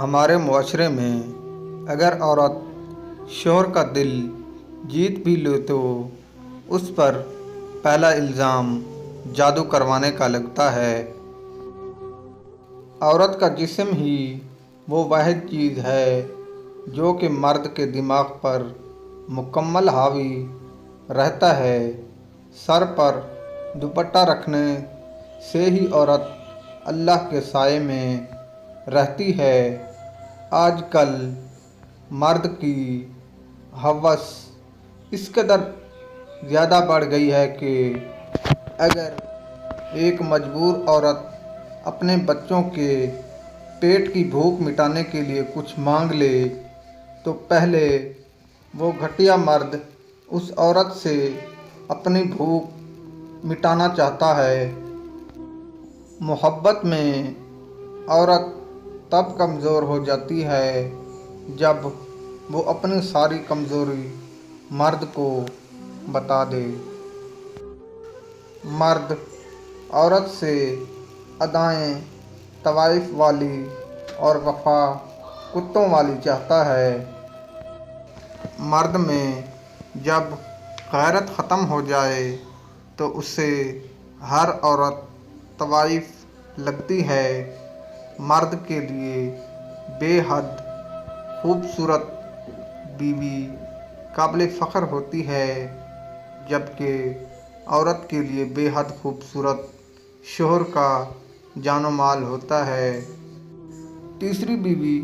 ہمارے معاشرے میں اگر عورت شوہر کا دل جیت بھی لے تو اس پر پہلا الزام جادو کروانے کا لگتا ہے۔ عورت کا جسم ہی وہ واحد چیز ہے جو کہ مرد کے دماغ پر مکمل حاوی رہتا ہے۔ سر پر دوپٹہ رکھنے سے ہی عورت اللہ کے سائے میں رہتی ہے۔ آج کل مرد کی ہوس اس قدر زیادہ بڑھ گئی ہے کہ اگر ایک مجبور عورت اپنے بچوں کے پیٹ کی بھوک مٹانے کے لیے کچھ مانگ لے تو پہلے وہ گھٹیا مرد اس عورت سے اپنی بھوک مٹانا چاہتا ہے۔ محبت میں عورت تب کمزور ہو جاتی ہے جب وہ اپنی ساری کمزوری مرد کو بتا دے۔ مرد عورت سے ادائیں طوائف والی اور وفا کتوں والی چاہتا ہے۔ مرد میں جب غیرت ختم ہو جائے تو اسے ہر عورت طوائف لگتی ہے۔ مرد کے لیے بے حد خوبصورت بیوی قابل فخر ہوتی ہے جبکہ عورت کے لیے بے حد خوبصورت شوہر کا جان و مال ہوتا ہے۔ تیسری بیوی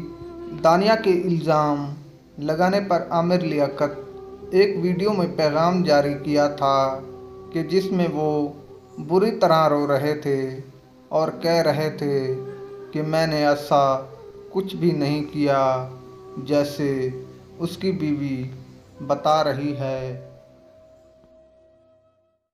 دانیہ کے الزام لگانے پر عامر لیاقت ایک ویڈیو میں پیغام جاری کیا تھا کہ جس میں وہ بری طرح رو رہے تھے اور کہہ رہے تھے کہ میں نے ایسا کچھ بھی نہیں کیا جیسے اس کی بیوی بتا رہی ہے۔